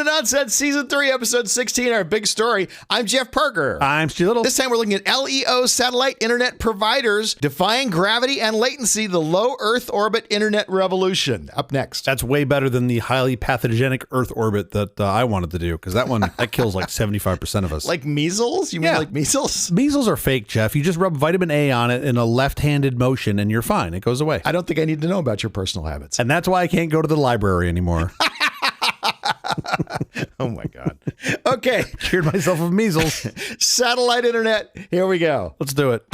to Nonsense, Season 3, Episode 16, our big story. I'm Jeff Parker. I'm Stu Little. This time we're looking at LEO satellite internet providers, defying gravity and latency, the low Earth orbit internet revolution. Up next. That's way better than the highly pathogenic Earth orbit that I wanted to do, because that kills like 75% of us. Like measles? You mean like measles? Measles are fake, Jeff. You just rub vitamin A on it in a left-handed motion and you're fine. It goes away. I don't think I need to know about your personal habits. And that's why I can't go to the library anymore. Oh my God. Okay. Cured myself of measles. Satellite internet. Here we go. Let's do it.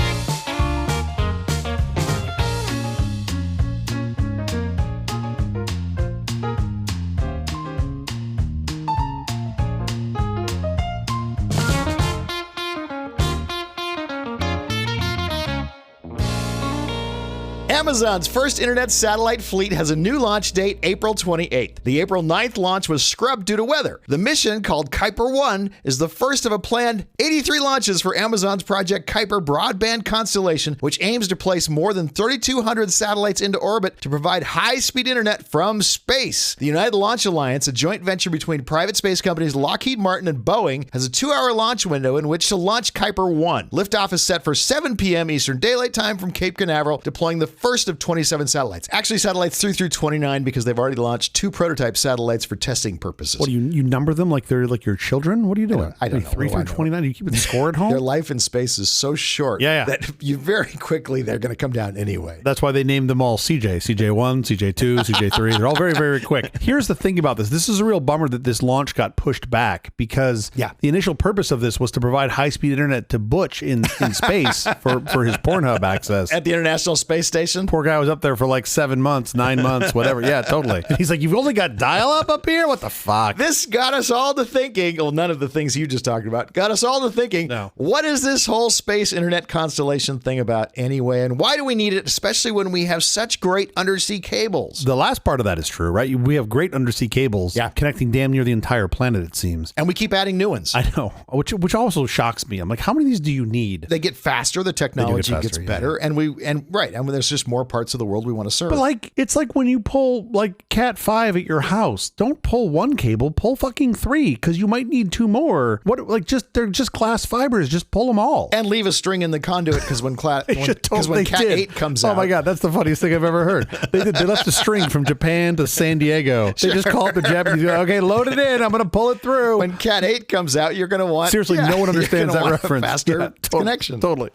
Amazon's first internet satellite fleet has a new launch date, April 28th. The April 9th launch was scrubbed due to weather. The mission, called Kuiper 1, is the first of a planned 83 launches for Amazon's Project Kuiper broadband constellation, which aims to place more than 3,200 satellites into orbit to provide high-speed internet from space. The United Launch Alliance, a joint venture between private space companies Lockheed Martin and Boeing, has a 2-hour launch window in which to launch Kuiper 1. Liftoff is set for 7 p.m. Eastern Daylight Time from Cape Canaveral, deploying the first of 27 satellites. Actually, satellites 3 through 29, because they've already launched 2 prototype satellites for testing purposes. What do you number them like they're like your children? What are you doing? I don't know. 3 through 29? Do you keep the score at home? Their life in space is so short that you very quickly, they're going to come down anyway. That's why they named them all CJ. CJ1, CJ2, CJ3. They're all very, very quick. Here's the thing about this. This is a real bummer that this launch got pushed back, because the initial purpose of this was to provide high-speed internet to Butch in space for his Pornhub access. At the International Space Station? Poor guy was up there for like 7 months, 9 months, whatever. Yeah, totally. He's like, you've only got dial-up up here? What the fuck? This got us all to thinking, well, none of the things you just talked about, got us all to thinking, what is this whole space internet constellation thing about anyway? And why do we need it, especially when we have such great undersea cables? The last part of that is true, right? We have great undersea cables connecting damn near the entire planet, it seems. And we keep adding new ones. I know, which also shocks me. I'm like, how many of these do you need? They get faster, the technology gets better, and there's just more parts of the world we want to serve. But like, it's like when you pull like Cat 5 at your house, don't pull one cable, pull fucking 3, because you might need 2 more. They're just glass fibers, just pull them all. And leave a string in the conduit, because when Cat 8 comes out. Oh my God, that's the funniest thing I've ever heard. They left a string from Japan to San Diego. They just called the Japanese, okay, load it in, I'm going to pull it through. When Cat 8 comes out, you're going to want... Seriously, no one understands that reference. Faster connection. Totally.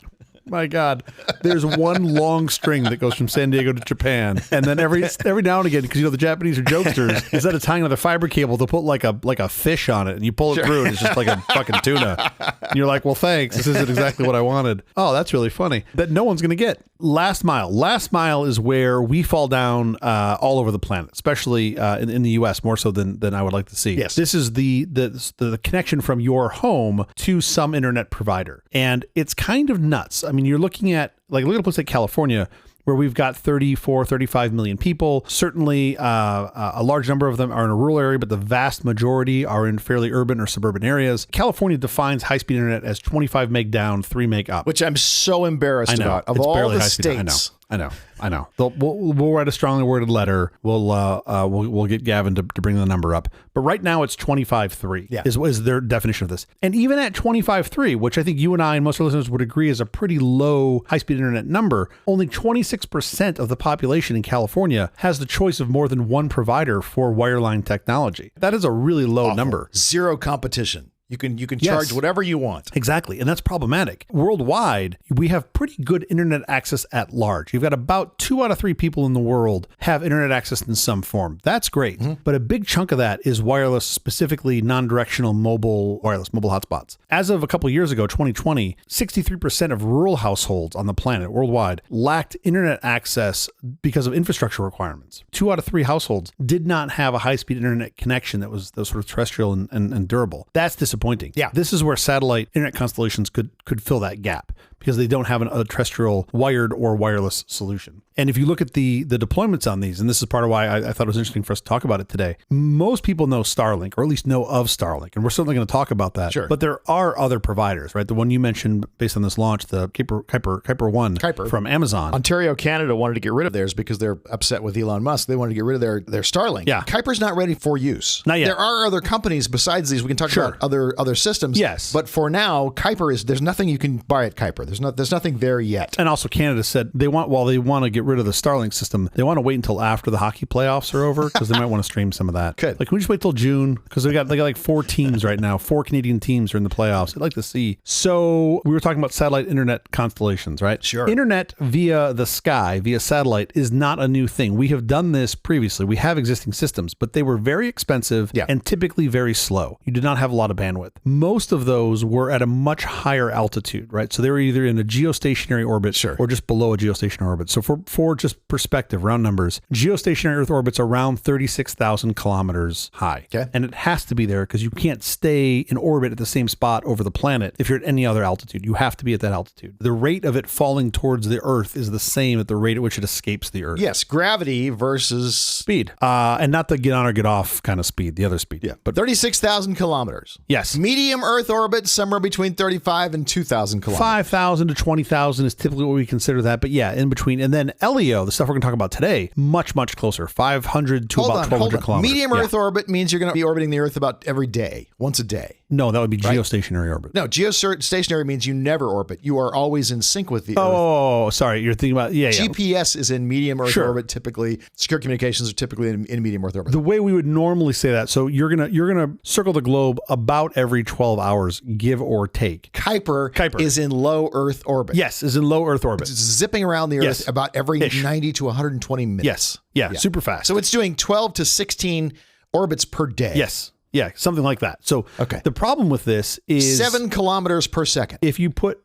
My God, there's one long string that goes from San Diego to Japan, and then every now and again, because the Japanese are jokesters, instead of tying another fiber cable, they'll put like a fish on it, and you pull it through, and it's just like a fucking tuna. And you're like, well, thanks. This isn't exactly what I wanted. Oh, that's really funny. That no one's gonna get. Last mile is where we fall down all over the planet, especially in the U.S. more so than I would like to see. Yes, this is the connection from your home to some internet provider, and it's kind of nuts. I mean, you're looking at look at a place like California, where we've got 34, 35 million people. Certainly, a large number of them are in a rural area, but the vast majority are in fairly urban or suburban areas. California defines high-speed internet as 25 meg down, 3 meg up. Which I'm so embarrassed about. Of all the states. I know. We'll write a strongly worded letter. We'll get Gavin to bring the number up. But right now it's 25.3 is their definition of this. And even at 25.3, which I think you and I and most of our listeners would agree is a pretty low high-speed internet number, only 26% of the population in California has the choice of more than one provider for wireline technology. That is a really low number. Zero competition. You can charge whatever you want. Exactly. And that's problematic. Worldwide, we have pretty good internet access at large. You've got about 2 out of 3 people in the world have internet access in some form. That's great. Mm-hmm. But a big chunk of that is wireless, specifically non-directional mobile hotspots. As of a couple of years ago, 2020, 63% of rural households on the planet worldwide lacked internet access because of infrastructure requirements. 2 out of 3 households did not have a high-speed internet connection that was sort of terrestrial and durable. That's disappointing. Yeah. This is where satellite internet constellations could fill that gap, because they don't have a terrestrial wired or wireless solution. And if you look at the deployments on these, and this is part of why I thought it was interesting for us to talk about it today, most people know Starlink, or at least know of Starlink, and we're certainly going to talk about that. Sure. But there are other providers, right? The one you mentioned based on this launch, the Kuiper 1 from Amazon. Ontario, Canada wanted to get rid of theirs because they're upset with Elon Musk. They wanted to get rid of their Starlink. Yeah. Kuiper's not ready for use. Not yet. There are other companies besides these. We can talk about other systems. Yes. But for now, Kuiper there's nothing you can buy at Kuiper. There's nothing there yet. And also Canada said while they want to get rid of the Starlink system, they want to wait until after the hockey playoffs are over because they might want to stream some of that. Good. Like, can we just wait till June? Because they got like 4 teams right now. 4 Canadian teams are in the playoffs. I'd like to see. So we were talking about satellite internet constellations, right? Sure. Internet via the sky, via satellite, is not a new thing. We have done this previously. We have existing systems, but they were very expensive and typically very slow. You did not have a lot of bandwidth. Most of those were at a much higher altitude, right? So they were either in a geostationary orbit or just below a geostationary orbit. So for just perspective, round numbers, geostationary Earth orbit's around 36,000 kilometers high. Okay. And it has to be there because you can't stay in orbit at the same spot over the planet if you're at any other altitude. You have to be at that altitude. The rate of it falling towards the Earth is the same at the rate at which it escapes the Earth. Yes, gravity versus speed. And not the get on or get off kind of speed, the other speed. Yeah, but 36,000 kilometers. Yes. Medium Earth orbit, somewhere between 35 and 2,000 kilometers. 5,000 to 20,000 is typically what we consider that. But yeah, in between. And then LEO, the stuff we're going to talk about today, much, much closer. 500 to about 1,200 kilometers. Medium Earth orbit means you're going to be orbiting the Earth about every day, once a day. No, that would be geostationary orbit. No, geostationary means you never orbit. You are always in sync with the Earth. Oh, sorry. You're thinking about, GPS is in medium Earth orbit typically. Secure communications are typically in medium Earth orbit. The way we would normally say that, so you're gonna circle the globe about every 12 hours, give or take. Kuiper is in low Earth orbit. Yes, is in low Earth orbit. It's zipping around the Earth about every 90 to 120 minutes. Yes. Yeah, super fast. So it's doing 12 to 16 orbits per day. Yes. Yeah, something like that. So the problem with this is 7 kilometers per second. If you put,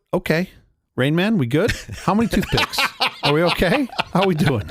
Rain Man, we good? How many toothpicks? Are we okay? How are we doing?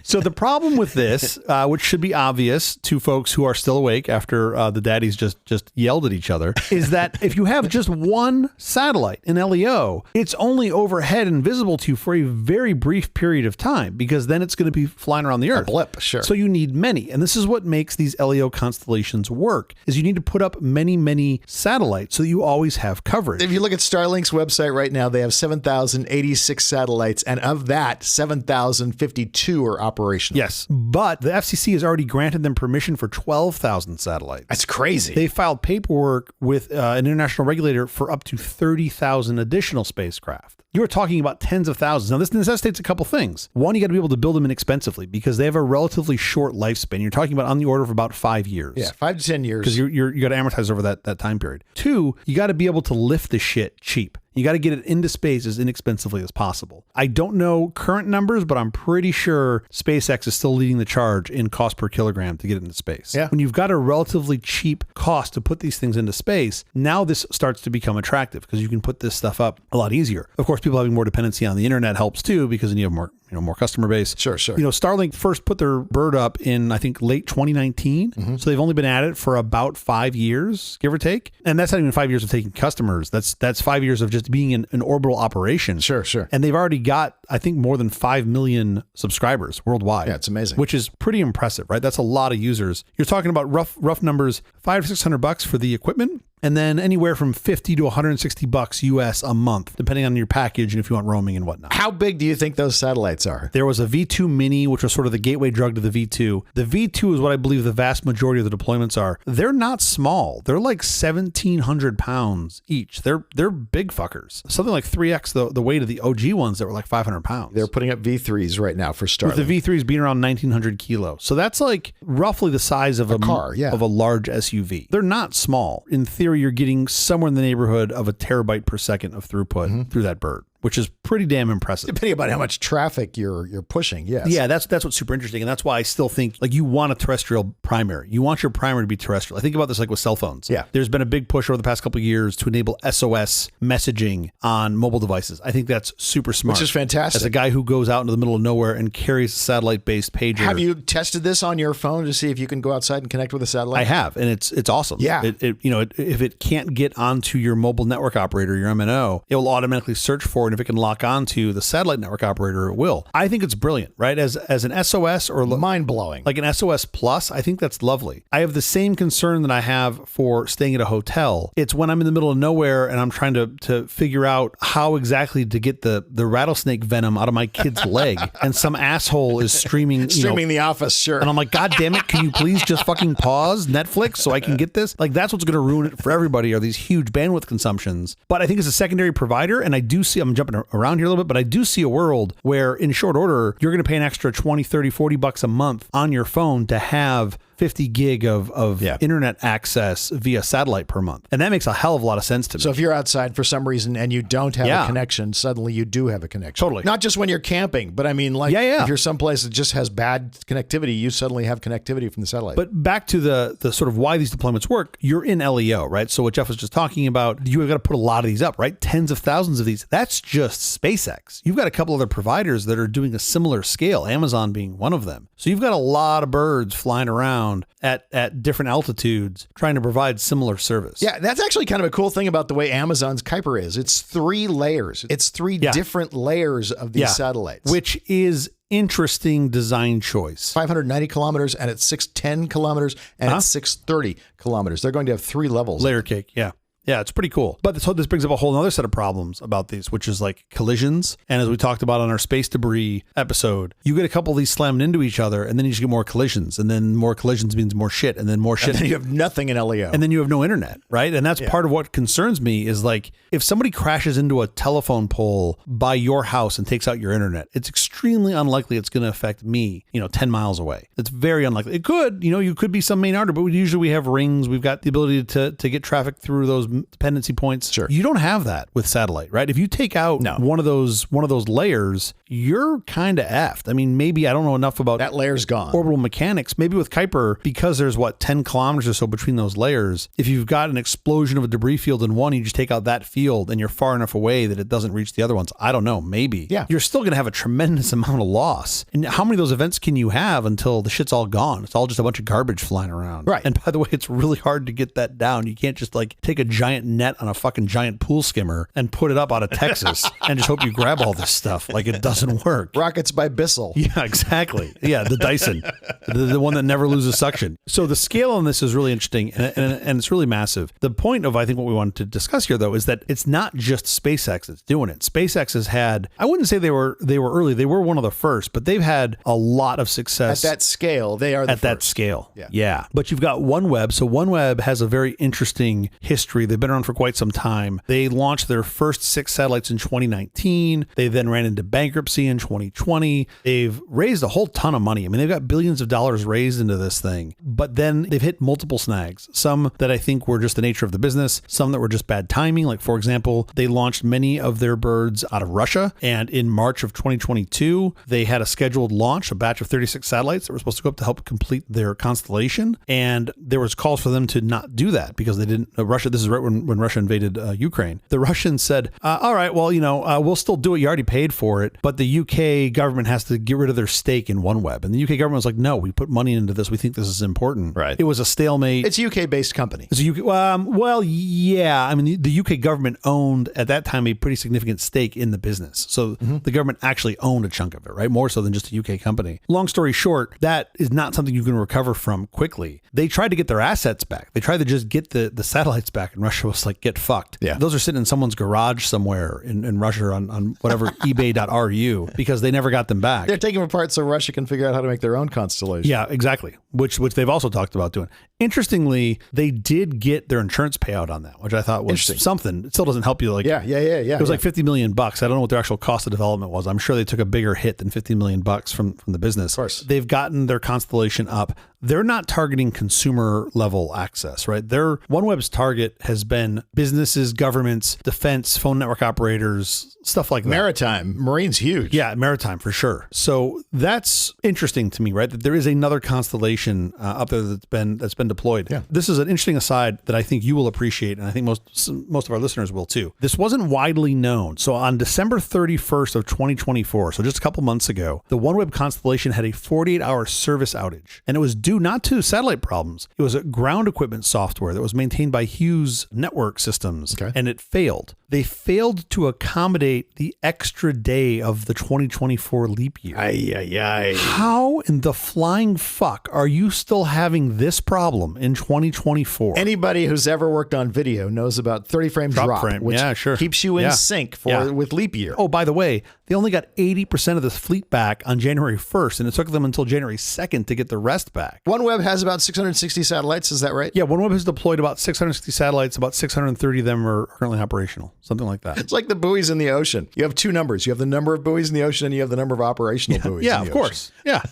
So the problem with this, which should be obvious to folks who are still awake after the daddies just yelled at each other, is that if you have just one satellite in LEO, it's only overhead and visible to you for a very brief period of time, because then it's going to be flying around the Earth. A blip, sure. So you need many. And this is what makes these LEO constellations work, is you need to put up many, many satellites so that you always have coverage. If you look at Starlink's website right now, they have 7,086 satellites, and of that, 7,052 are operational. Yes, but the FCC has already granted them permission for 12,000 satellites. That's crazy. They filed paperwork with an international regulator for up to 30,000 additional spacecraft. You are talking about tens of thousands. Now, this necessitates a couple things. One, you got to be able to build them inexpensively because they have a relatively short lifespan. You're talking about on the order of about 5 years. Yeah, 5 to 10 years. Because you got to amortize over that time period. Two, you got to be able to lift the shit cheap. You got to get it into space as inexpensively as possible. I don't know current numbers, but I'm pretty sure SpaceX is still leading the charge in cost per kilogram to get it into space. Yeah. When you've got a relatively cheap cost to put these things into space, now this starts to become attractive because you can put this stuff up a lot easier. Of course, people having more dependency on the internet helps too, because then you have more customer base. Sure. Starlink first put their bird up in, I think, late 2019. Mm-hmm. So they've only been at it for about 5 years, give or take. And that's not even 5 years of taking customers. That's 5 years of just being in an orbital operation. Sure. And they've already got, I think, more than 5 million subscribers worldwide. Yeah, it's amazing. Which is pretty impressive, right? That's a lot of users. You're talking about rough numbers, $500 to $600 for the equipment. And then anywhere from $50 to $160 US a month, depending on your package and if you want roaming and whatnot. How big do you think those satellites are? There was a V2 Mini, which was sort of the gateway drug to the V2. The V2 is what I believe the vast majority of the deployments are. They're not small. They're like 1,700 pounds each. They're big fuckers. Something like 3x the weight of the OG ones that were like 500 pounds. They're putting up V3s right now for Starlink. With the V3s being around 1,900 kilos. So that's like roughly the size of a car, of a large SUV. They're not small. In theory, you're getting somewhere in the neighborhood of a terabyte per second of throughput through that bird, which is pretty damn impressive. Depending on how much traffic you're pushing, yes. Yeah, that's what's super interesting. And that's why I still think like you want a terrestrial primary. You want your primary to be terrestrial. I think about this like with cell phones. Yeah. There's been a big push over the past couple of years to enable SOS messaging on mobile devices. I think that's super smart. Which is fantastic. As a guy who goes out into the middle of nowhere and carries a satellite-based pager. Have you tested this on your phone to see if you can go outside and connect with a satellite? I have, and it's awesome. Yeah. If it can't get onto your mobile network operator, your MNO, it will automatically search for for, and if it can lock onto the satellite network operator, it will. I think it's brilliant, right? As an SOS or mind-blowing. Like an SOS Plus, I think that's lovely. I have the same concern that I have for staying at a hotel. It's when I'm in the middle of nowhere and I'm trying to figure out how exactly to get the rattlesnake venom out of my kid's leg, and some asshole is streaming The Office, sure. And I'm like, God damn it, can you please just fucking pause Netflix so I can get this? Like, that's what's going to ruin it for everybody, are these huge bandwidth consumptions. But I think it's a secondary provider, and I do see, I'm jumping around here a little bit, but I do see a world where in short order, you're going to pay an extra 20, 30, 40 bucks a month on your phone to have 50 gig of internet access via satellite per month. And that makes a hell of a lot of sense to me. So if you're outside for some reason and you don't have a connection, suddenly you do have a connection. Totally. Not just when you're camping, but I mean, like, if you're someplace that just has bad connectivity, you suddenly have connectivity from the satellite. But back to the sort of why these deployments work, you're in LEO, right? So what Jeff was just talking about, you've got to put a lot of these up, right? Tens of thousands of these. That's just SpaceX. You've got a couple other providers that are doing a similar scale, Amazon being one of them. So you've got a lot of birds flying around at different altitudes trying to provide similar service. Yeah, that's actually kind of a cool thing about the way Amazon's Kuiper is. It's 3 layers. It's 3 different layers of these satellites. Which is interesting design choice. 590 kilometers, and it's 610 kilometers, and it's 630 kilometers. They're going to have 3 levels. Layer cake, yeah. Yeah, it's pretty cool. But this brings up a whole other set of problems about these, which is like collisions. And as we talked about on our space debris episode, you get a couple of these slammed into each other, and then you just get more collisions. And then more collisions means more shit, and then more shit. And then you have nothing in LEO. And then you have no internet, right? And that's part of what concerns me is like, if somebody crashes into a telephone pole by your house and takes out your internet, it's extremely unlikely it's going to affect me, 10 miles away. It's very unlikely. It could, you could be some main artery, but usually we have rings. We've got the ability to get traffic through those dependency points. Sure. You don't have that with satellite, right? If you take out one of those layers, you're kind of effed. I mean, maybe I don't know enough about that layer's gone. Orbital mechanics. Maybe with Kuiper, because there's 10 kilometers or so between those layers, if you've got an explosion of a debris field in one, you just take out that field and you're far enough away that it doesn't reach the other ones. I don't know. Maybe. Yeah. You're still going to have a tremendous amount of loss. And how many of those events can you have until the shit's all gone? It's all just a bunch of garbage flying around. Right. And by the way, it's really hard to get that down. You can't just take a giant net on a fucking giant pool skimmer and put it up out of Texas and just hope you grab all this stuff. Like, it doesn't work. Rockets by Bissell. Yeah, exactly. Yeah, the Dyson, the one that never loses suction. So the scale on this is really interesting, and it's really massive. The point of, I think, what we wanted to discuss here, though, is that it's not just SpaceX that's doing it. SpaceX has had, I wouldn't say they were early. They were one of the first, but they've had a lot of success. At that scale, they are the first. That scale. Yeah. But you've got OneWeb. So OneWeb has a very interesting history. They've been around for quite some time. They launched their first 6 satellites in 2019. They then ran into bankruptcy in 2020. They've raised a whole ton of money. I mean, they've got billions of dollars raised into this thing, but then they've hit multiple snags. Some that I think were just the nature of the business, some that were just bad timing. Like, for example, they launched many of their birds out of Russia. And in March of 2022, they had a scheduled launch, a batch of 36 satellites that were supposed to go up to help complete their constellation. And there was calls for them to not do that because they didn't, Russia, this is right when Russia invaded Ukraine. The Russians said, all right, well, we'll still do it. You already paid for it, but the UK government has to get rid of their stake in OneWeb. And the UK government was like, no, we put money into this. We think this is important. Right. It was a stalemate. It's a UK-based company. It's a UK, well, yeah. I mean, the UK government owned, at that time, a pretty significant stake in the business. So the government actually owned a chunk of it, right? More so than just a UK company. Long story short, that is not something you can recover from quickly. They tried to get their assets back. They tried to just get the satellites back, and Russia was like, get fucked. Yeah. Those are sitting in someone's garage somewhere in Russia on whatever ebay.ru because they never got them back. They're taking them apart so Russia can figure out how to make their own constellation. Yeah, exactly. Which they've also talked about doing. Interestingly, they did get their insurance payout on that, which I thought was something. It still doesn't help you. Yeah. It was like $50 million. I don't know what their actual cost of development was. I'm sure they took a bigger hit than $50 million from the business. Of course. They've gotten their constellation up. They're not targeting consumer level access, right? Their OneWeb's target has been businesses, governments, defense, phone network operators, stuff like that. Maritime. Marine's huge. Yeah, maritime for sure. So that's interesting to me, right? That there is another constellation up there that's been deployed. Yeah. This is an interesting aside that I think you will appreciate, and I think most of our listeners will too. This wasn't widely known. So on December 31st of 2024, so just a couple months ago, the OneWeb constellation had a 48-hour service outage, and it was due not to satellite problems. It was a ground equipment software that was maintained by Hughes Network Systems, and it failed. They failed to accommodate the extra day of the 2024 leap year. How in the flying fuck are you still having this problem in 2024? Anybody who's ever worked on video knows about 30 frame drop, which keeps you in sync with leap year. Oh, by the way, they only got 80% of this fleet back on January 1st, and it took them until January 2nd to get the rest back. OneWeb has about 660 satellites. Is that right? Yeah, OneWeb has deployed about 660 satellites. About 630 of them are currently operational. Something like that. It's like the buoys in the ocean. You have two numbers. You have the number of buoys in the ocean and you have the number of operational buoys in the ocean. Yeah, of course. Yeah.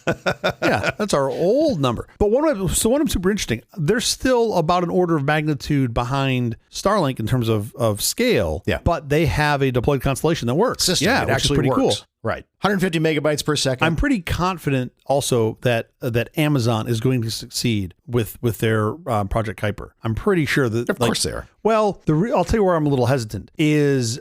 Yeah, that's our old number. But OneWeb's super interesting. They're still about an order of magnitude behind Starlink in terms of scale, but they have a deployed constellation that works. System. It actually pretty works. Cool. Right. 150 megabytes per second. I'm pretty confident also that Amazon is going to succeed with their Project Kuiper. I'm pretty sure that. Of course they are. Well, I'll tell you where I'm a little hesitant is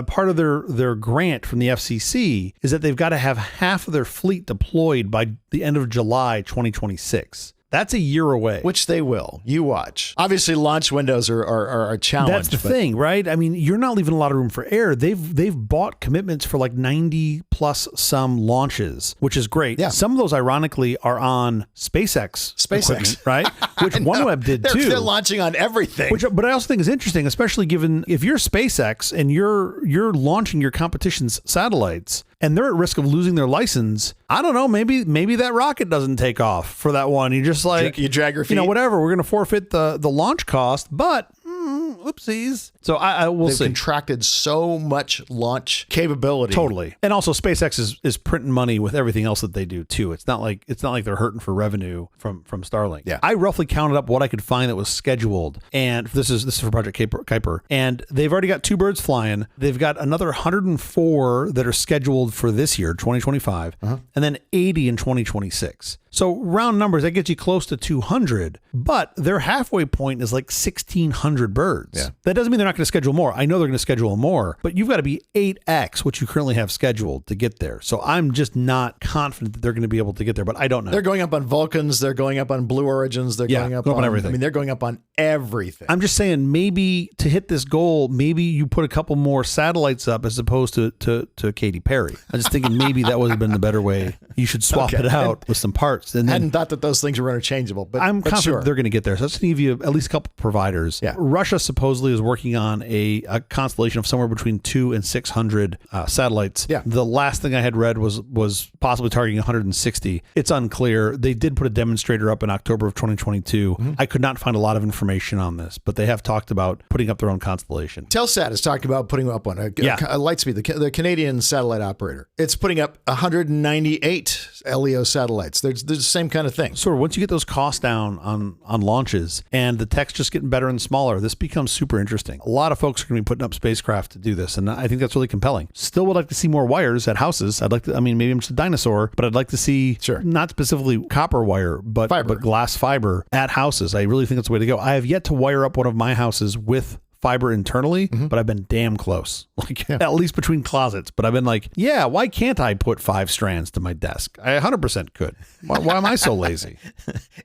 part of their grant from the FCC is that they've got to have half of their fleet deployed by the end of July 2026. That's a year away. Which they will. You watch. Obviously, launch windows are a challenge. That's the thing, right? I mean, you're not leaving a lot of room for error. They've bought commitments for like 90 plus some launches, which is great. Yeah. Some of those, ironically, are on SpaceX equipment, right? Which OneWeb did too. They're launching on everything. But I also think is interesting, especially given if you're SpaceX and you're launching your competition's satellites, and they're at risk of losing their license. I don't know. Maybe that rocket doesn't take off for that one. You just like you drag your feet. Whatever. We're going to forfeit the launch cost, but oopsies. So I will see. They've contracted so much launch capability. Totally. And also SpaceX is printing money with everything else that they do too. It's not like they're hurting for revenue from Starlink. Yeah. I roughly counted up what I could find that was scheduled. And this is for Project Kuiper. And they've already got 2 birds flying. They've got another 104 that are scheduled for this year, 2025, and then 80 in 2026. So round numbers, that gets you close to 200, but their halfway point is like 1,600 birds. Yeah. That doesn't mean they're not going to schedule more. I know they're going to schedule more, but you've got to be 8x what you currently have scheduled to get there. So I'm just not confident that they're going to be able to get there, but I don't know. They're going up on Vulcans. They're going up on Blue Origins. They're going up on everything. I mean, they're going up on everything. I'm just saying maybe to hit this goal, maybe you put a couple more satellites up as opposed to Katy Perry. I'm just thinking maybe that would have been the better way. You should swap it out with some parts. And I hadn't thought that those things were interchangeable, but I'm confident sure. they're going to get there. So that's going to give you at least a couple providers. Yeah. Russia supposedly is working on a constellation of somewhere between 200 and 600 satellites. Yeah. The last thing I had read was possibly targeting 160. It's unclear. They did put a demonstrator up in October of 2022. I could not find a lot of information on this, but they have talked about putting up their own constellation. Telsat is talking about putting up one. Lightspeed, the Canadian satellite operator. It's putting up 198 LEO satellites. There's the same kind of thing. So once you get those costs down on launches and the tech's just getting better and smaller, this becomes super interesting. A lot of folks are going to be putting up spacecraft to do this, and I think that's really compelling. Still would like to see more wires at houses. Maybe I'm just a dinosaur, but I'd like to see not specifically copper wire, but glass fiber at houses. I really think that's the way to go. I have yet to wire up one of my houses with fiber internally, but I've been damn close, at least between closets. But I've been like, why can't I put 5 strands to my desk? I 100% could. Why am I so lazy?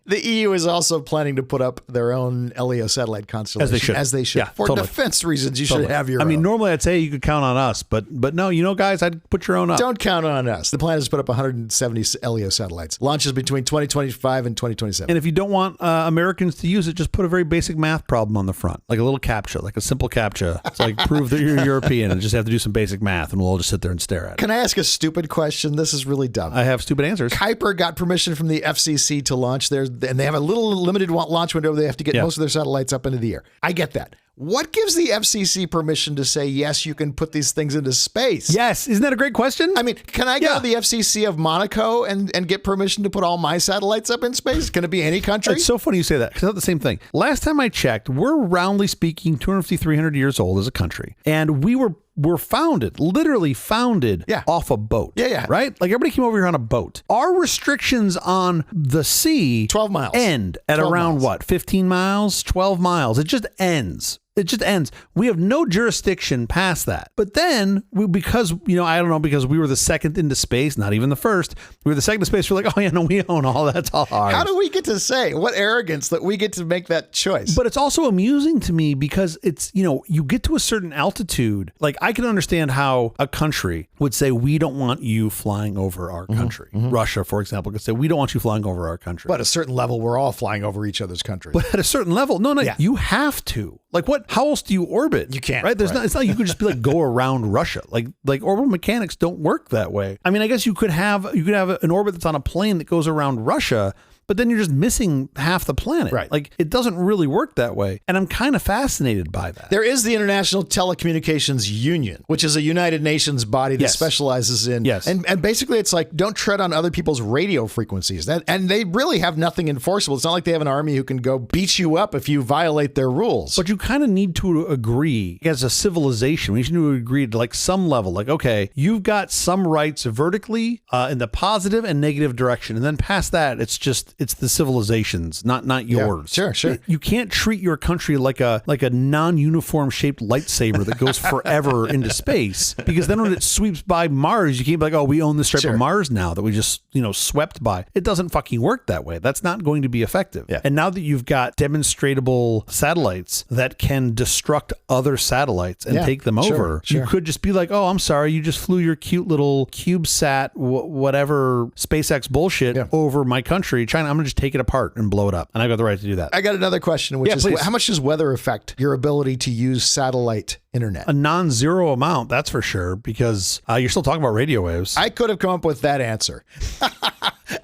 The EU is also planning to put up their own LEO satellite constellation. As they should. Yeah, for defense reasons, you should have your own. I mean, normally I'd say you could count on us, but no, guys, I'd put your own up. Don't count on us. The plan is to put up 170 LEO satellites. Launches between 2025 and 2027. And if you don't want Americans to use it, just put a very basic math problem on the front, like a little CAPTCHA, like a simple CAPTCHA. It's like prove that you're European and just have to do some basic math, and we'll all just sit there and stare at it. Can I ask a stupid question? This is really dumb. I have stupid answers. Kuiper got permission from the FCC to launch theirs, and they have a little limited launch window. They have to get most of their satellites up into the air. I get that. What gives the FCC permission to say, yes, you can put these things into space? Yes. Isn't that a great question? I mean, can I go to the FCC of Monaco and get permission to put all my satellites up in space? Can it be any country? It's so funny you say that, because it's not the same thing. Last time I checked, we're roundly speaking 250, 300 years old as a country. And we were literally founded off a boat. Yeah. Right? Like everybody came over here on a boat. Our restrictions on the sea 12 miles end at around miles. 15 miles, 12 miles. It just ends. It just ends. We have no jurisdiction past that. But then, because we were the second into space, not even the first, we were the second to space, we're like, oh yeah, no, we own all that. That's all ours. How do we get to say? What arrogance that we get to make that choice. But it's also amusing to me because it's, you get to a certain altitude. Like, I can understand how a country would say, we don't want you flying over our country. Russia, for example, could say, we don't want you flying over our country. But at a certain level, we're all flying over each other's countries. But at a certain level, you have to. Like, how else do you orbit? You can't. Right? It's not like you could just be like, go around Russia. Like orbital mechanics don't work that way. I mean, I guess you could have an orbit that's on a plane that goes around Russia, but then you're just missing half the planet. Right. Like, it doesn't really work that way. And I'm kind of fascinated by that. There is the International Telecommunications Union, which is a United Nations body that specializes in. Yes. And basically, it's like, don't tread on other people's radio frequencies. And they really have nothing enforceable. It's not like they have an army who can go beat you up if you violate their rules. But you kind of need to agree as a civilization. We need to agree to like some level. Like, okay, you've got some rights vertically in the positive and negative direction. And then past that, it's the civilizations, not yours. Yeah, sure. You can't treat your country like a non-uniform shaped lightsaber that goes forever into space, because then when it sweeps by Mars, you can't be like, oh, we own this strip of Mars now that we just swept by. It doesn't fucking work that way. That's not going to be effective. Yeah. And now that you've got demonstratable satellites that can destruct other satellites and take them over, you could just be like, oh, I'm sorry, you just flew your cute little CubeSat whatever SpaceX bullshit over my country, China. I'm going to just take it apart and blow it up. And I got the right to do that. I got another question, which is, how much does weather affect your ability to use satellite internet? A non-zero amount, that's for sure, because you're still talking about radio waves. I could have come up with that answer.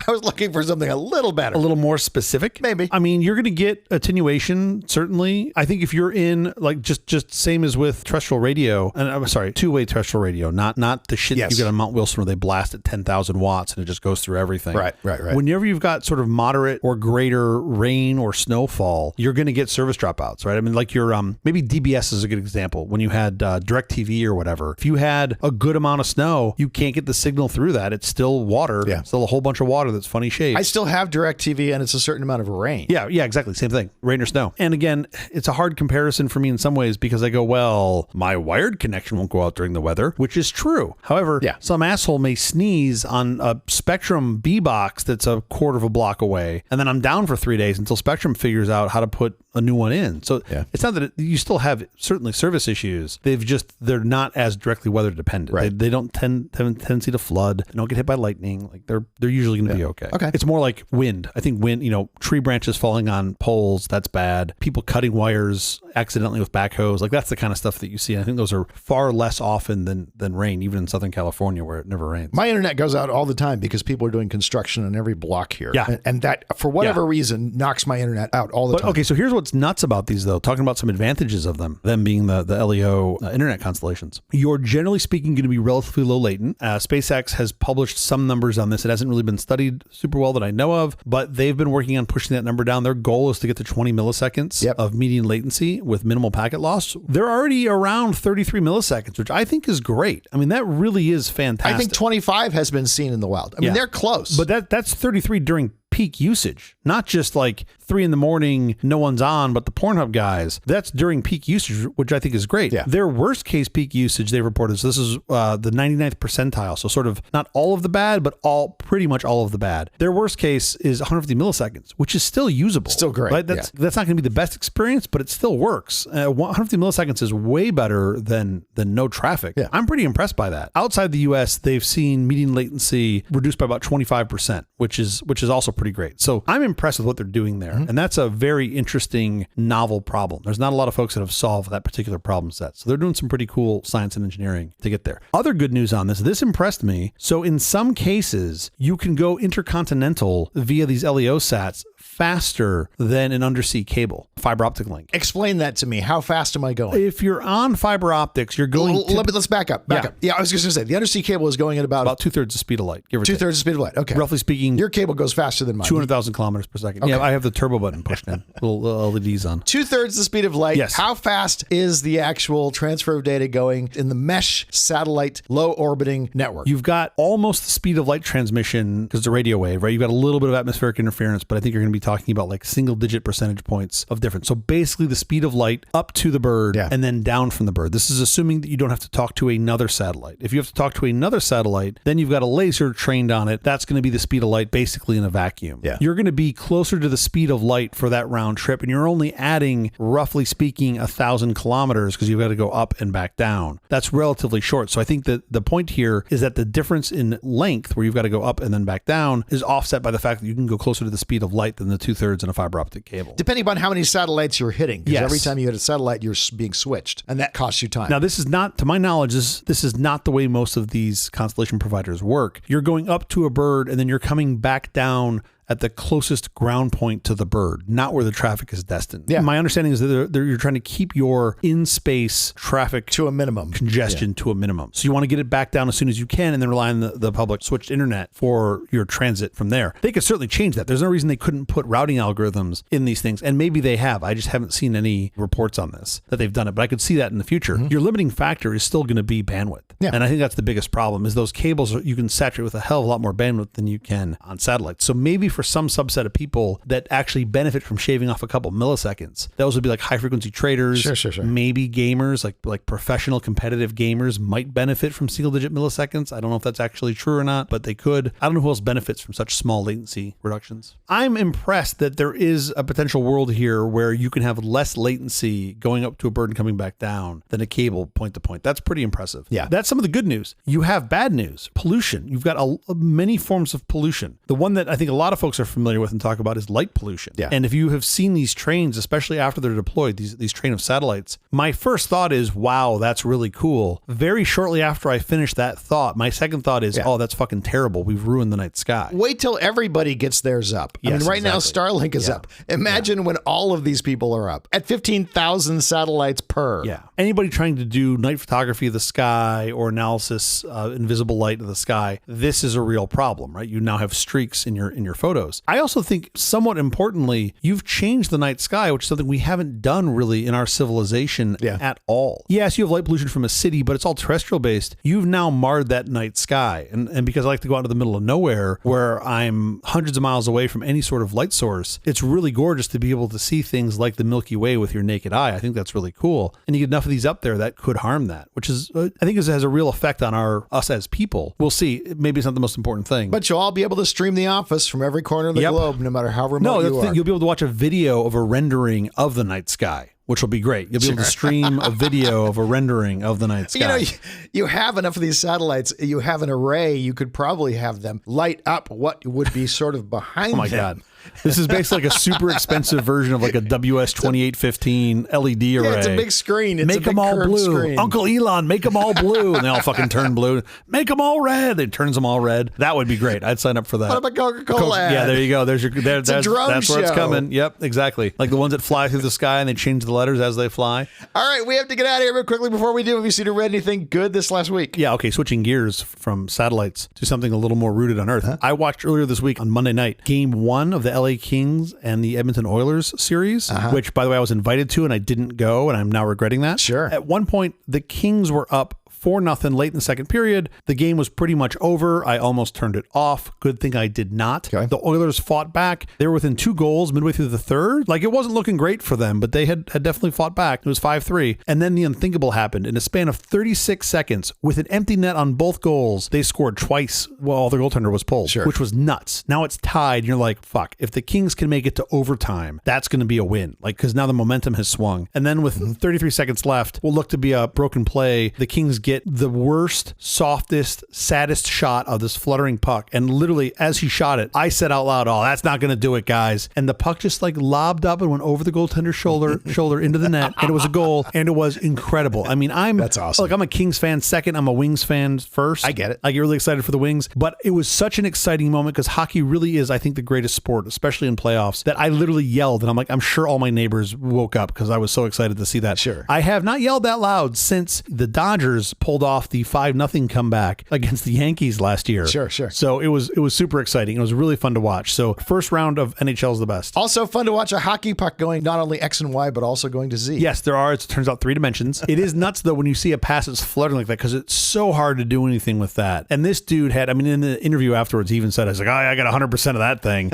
I was looking for something a little better. A little more specific? Maybe. I mean, you're going to get attenuation, certainly. I think if you're in, like, just same as with terrestrial radio, and I'm sorry, two-way terrestrial radio, not the shit you get on Mount Wilson where they blast at 10,000 watts and it just goes through everything. Right. Whenever you've got sort of moderate or greater rain or snowfall, you're going to get service dropouts, right? I mean, like your, maybe DBS is a good example. When you had DirecTV or whatever, if you had a good amount of snow, you can't get the signal through that. It's still water. Yeah. Still a whole bunch of water that's funny shaped. I still have DirecTV and it's a certain amount of rain. Yeah, exactly. Same thing. Rain or snow. And again, it's a hard comparison for me in some ways because I go, well, my wired connection won't go out during the weather, which is true. However, some asshole may sneeze on a Spectrum B box that's a quarter of a block away, and then I'm down for 3 days until Spectrum figures out how to put a new one in. So it's not that you still have certainly service issues. They're not as directly weather dependent. Right. They don't have a tendency to flood. They don't get hit by lightning. Like they're usually going to be okay. It's more like wind. I think wind, tree branches falling on poles, that's bad. People cutting wires accidentally with backhoes, like that's the kind of stuff that you see. And I think those are far less often than rain, even in Southern California where it never rains. My internet goes out all the time because people are doing construction on every block here. Yeah. And that, for whatever reason, knocks my internet out all the time. Okay, so here's what's nuts about these, though, talking about some advantages of them being the LEO internet constellations. You're generally speaking going to be relatively low latent. SpaceX has published some numbers on this. It hasn't really been studied super well that I know of, but they've been working on pushing that number down. Their goal is to get to 20 milliseconds of median latency with minimal packet loss. They're already around 33 milliseconds, which I think is great. I mean, that really is fantastic. I think 25 has been seen in the wild. I mean, they're close. But that's 33 during peak usage, not just like 3 a.m, no one's on, but the Pornhub guys. That's during peak usage, which I think is great. Yeah. Their worst case peak usage they reported, so this is the 99th percentile, so sort of not all of the bad, but pretty much all of the bad. Their worst case is 150 milliseconds, which is still usable. Still great. Right? That's not going to be the best experience, but it still works. 150 milliseconds is way better than no traffic. Yeah. I'm pretty impressed by that. Outside the US, they've seen median latency reduced by about 25%, which is also pretty great. So I'm impressed with what they're doing there. And that's a very interesting, novel problem. There's not a lot of folks that have solved that particular problem set. So they're doing some pretty cool science and engineering to get there. Other good news on this impressed me. So in some cases, you can go intercontinental via these LEO sats faster than an undersea cable, fiber optic link. Explain that to me. How fast am I going? If you're on fiber optics, you're going let's back up. Yeah, I was just going to say, the undersea cable is going at about 2/3 the speed of light. Two-thirds the speed of light. Okay. Roughly speaking. Your cable goes faster than mine. 200,000 kilometers per second. Okay. Yeah, I have the turbo button pushed in. Little LEDs on. 2/3 the speed of light. Yes. How fast is the actual transfer of data going in the mesh satellite low orbiting network? You've got almost the speed of light transmission because it's a radio wave, right? You've got a little bit of atmospheric interference, but I think you're going to be talking about like single digit percentage points of difference. So basically the speed of light up to the bird and then down from the bird. This is assuming that you don't have to talk to another satellite. If you have to talk to another satellite, then you've got a laser trained on it. That's going to be the speed of light basically in a vacuum. Yeah. You're going to be closer to the speed of light for that round trip, and you're only adding, roughly speaking, 1,000 kilometers because you've got to go up and back down. That's relatively short. So I think that the point here is that the difference in length, where you've got to go up and then back down, is offset by the fact that you can go closer to the speed of light than the 2/3 in a fiber optic cable. Depending upon how many satellites you're hitting. Because Yes. every time you hit a satellite, you're being switched. And that costs you time. Now, this is not, to my knowledge, this is not the way most of these constellation providers work. You're going up to a bird and then you're coming back down at the closest ground point to the bird, not where the traffic is destined. Yeah. My understanding is that you're trying to keep your in-space traffic to a minimum. congestion to a minimum. So you want to get it back down as soon as you can and then rely on the public switched internet for your transit from there. They could certainly change that. There's no reason they couldn't put routing algorithms in these things. And maybe they have. I just haven't seen any reports on this that they've done it, but I could see that in the future. Your limiting factor is still going to be bandwidth. Yeah. And I think that's the biggest problem is those cables, you can saturate with a hell of a lot more bandwidth than you can on satellites. So maybe for some subset of people that actually benefit from shaving off a couple milliseconds, those would be like high frequency traders, Sure. maybe gamers, like professional competitive gamers might benefit from single digit milliseconds. I don't know if that's actually true or not, but they could. I don't know who else benefits from such small latency reductions. I'm impressed that there is a potential world here where you can have less latency going up to a bird and coming back down than a cable point to point. That's pretty impressive. Yeah. That's some of the good news. You have bad news, pollution. You've got many forms of pollution. The one that I think a lot of folks are familiar with and talk about is light pollution. Yeah. And if you have seen these trains, especially after they're deployed, these train of satellites, my first thought is, wow, that's really cool. Very shortly after I finish that thought, my second thought is, oh, that's fucking terrible. We've ruined the night sky. Wait till everybody gets theirs up. I Yes, mean, right now, exactly. Starlink is up. Imagine when all of these people are up at 15,000 satellites per. Yeah. Anybody trying to do night photography of the sky or analysis invisible light of the sky, this is a real problem, right? You now have streaks in your photos. I also think, somewhat importantly, you've changed the night sky, which is something we haven't done really in our civilization at all. Yes, you have light pollution from a city, but it's all terrestrial based. You've now marred that night sky. And because I like to go out into the middle of nowhere where I'm hundreds of miles away from any sort of light source, it's really gorgeous to be able to see things like the Milky Way with your naked eye. I think that's really cool. And you get enough of these up there that could harm that, which is, I think has a real effect on us as people. We'll see. Maybe it's not the most important thing. But you'll all be able to stream The Office from every corner of the globe, no matter how remote you are. You'll be able to watch a video of a rendering of the night sky, which will be great. You'll be able to stream a video of a rendering of the night sky. You know, you have enough of these satellites. You have an array. You could probably have them light up what would be sort of behind them. Oh my God. This is basically like a super expensive version of like a WS2815 LED array. Yeah, it's a big screen. It's make a big them all curved blue. screen. Uncle Elon, make them all blue. And they all fucking turn blue. Make them all red. It turns them all red. That would be great. I'd sign up for that. What about Coca-Cola ad? Yeah, there you go. There's your. It's a drone that's where it's show. coming. Yep, exactly. Like the ones that fly through the sky and they change the letters as they fly. All right, we have to get out of here real quickly. Before we do, have you seen or read anything good this last week? Yeah, okay, switching gears from satellites to something a little more rooted on Earth. I watched earlier this week on Monday night, Game 1 of the LA Kings and the Edmonton Oilers series, which, by the way, I was invited to and I didn't go, and I'm now regretting that. Sure. At one point, the Kings were up 4-0 late in the second period. The game was pretty much over. I almost turned it off. Good thing I did not. Okay. The Oilers fought back. They were within 2 goals midway through the third. Like, it wasn't looking great for them, but they had definitely fought back. It was 5-3. And then the unthinkable happened. In a span of 36 seconds, with an empty net on both goals, they scored twice while their goaltender was pulled, which was nuts. Now it's tied. And you're like, fuck, if the Kings can make it to overtime, that's going to be a win. Like, because now the momentum has swung. And then with 33 seconds left, will look to be a broken play. The Kings get the worst, softest, saddest shot of this fluttering puck. And literally, as he shot it, I said out loud, oh, that's not going to do it, guys. And the puck just like lobbed up and went over the goaltender's shoulder into the net. And it was a goal. And it was incredible. I mean, that's awesome. Look, I'm a Kings fan second. I'm a Wings fan first. I get it. I get really excited for the Wings. But it was such an exciting moment because hockey really is, I think, the greatest sport, especially in playoffs, that I literally yelled. And I'm like, I'm sure all my neighbors woke up because I was so excited to see that. Sure. I have not yelled that loud since the Dodgers pulled off the 5-0 comeback against the Yankees last year. Sure. So it was super exciting. It was really fun to watch. So first round of NHL is the best. Also fun to watch a hockey puck going not only X and Y, but also going to Z. Yes, there are. It turns out 3 dimensions. It is nuts, though, when you see a pass that's fluttering like that, because it's so hard to do anything with that. And this dude had, in the interview afterwards, he even said, I was like, I got 100% of that thing.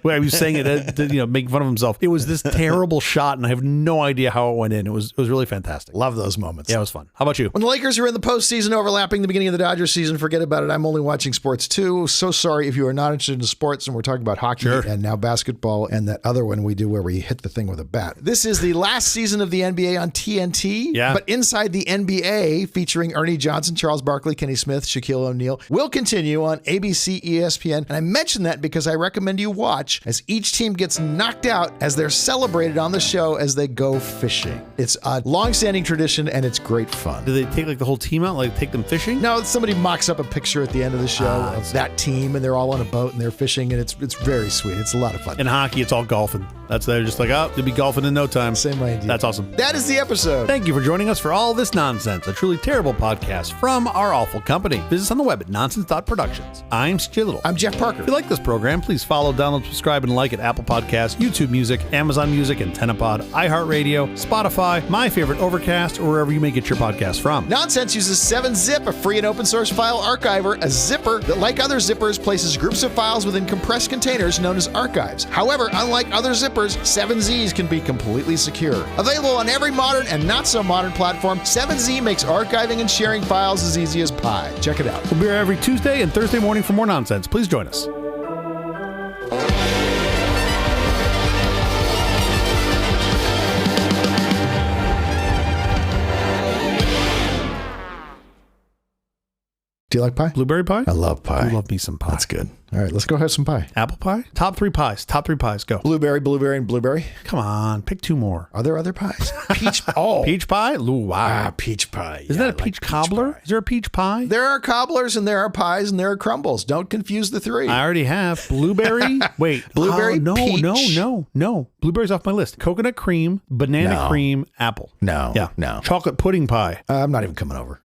Well, he was saying it, making fun of himself. It was this terrible shot, and I have no idea how it went in. It was really fantastic. Love those moments. Yeah, it was fun. How about you? When the Lakers are in the postseason overlapping the beginning of the Dodgers season, forget about it. I'm only watching sports too. So sorry if you are not interested in sports, and we're talking about hockey and now basketball and that other one we do where we hit the thing with a bat. This is the last season of the NBA on TNT. Yeah. But Inside the NBA, featuring Ernie Johnson, Charles Barkley, Kenny Smith, Shaquille O'Neal, will continue on ABC, ESPN. And I mention that because I recommend you watch as each team gets knocked out as they're celebrated on the show as they go fishing. It's a long-standing tradition and it's great fun. Do they take the whole team out, take them fishing? No, somebody mocks up a picture at the end of the show of that team, and they're all on a boat and they're fishing, and it's very sweet. It's a lot of fun. In hockey, it's all golfing. They're just they'll be golfing in no time. Same idea. That's awesome. That is the episode. Thank you for joining us for All This Nonsense, a truly terrible podcast from our awful company. Visit us on the web at nonsense.productions. I'm CJ Little. I'm Jeff Parker. If you like this program, please follow, download, subscribe, and like at Apple Podcasts, YouTube Music, Amazon Music, AntennaPod, iHeartRadio, Spotify, my favorite Overcast, or wherever you may get your podcasts from. Nonsense uses 7-Zip, a free and open source file archiver, a zipper that, like other zippers, places groups of files within compressed containers known as archives. However, unlike other zippers, 7Zs can be completely secure. Available on every modern and not so modern platform, 7Z makes archiving and sharing files as easy as pie. Check it out. We'll be here every Tuesday and Thursday morning for more nonsense. Please join us. Do you like pie? Blueberry pie? I love pie. I love me some pie. That's good. All right, let's go have some pie. Apple pie? Top 3 pies. Top 3 pies. Go. Blueberry, and blueberry. Come on. Pick 2 more. Are there other pies? Peach. Oh. Peach pie? Ooh, wow. Peach pie. Isn't that a peach cobbler? Is there a peach pie? There are cobblers and there are pies and there are crumbles. Don't confuse the 3. I already have. Blueberry? Wait. Blueberry, peach. peach. No. Blueberry's off my list. Coconut cream, banana cream, apple. No. Yeah. No. Chocolate pudding pie. I'm not even coming over.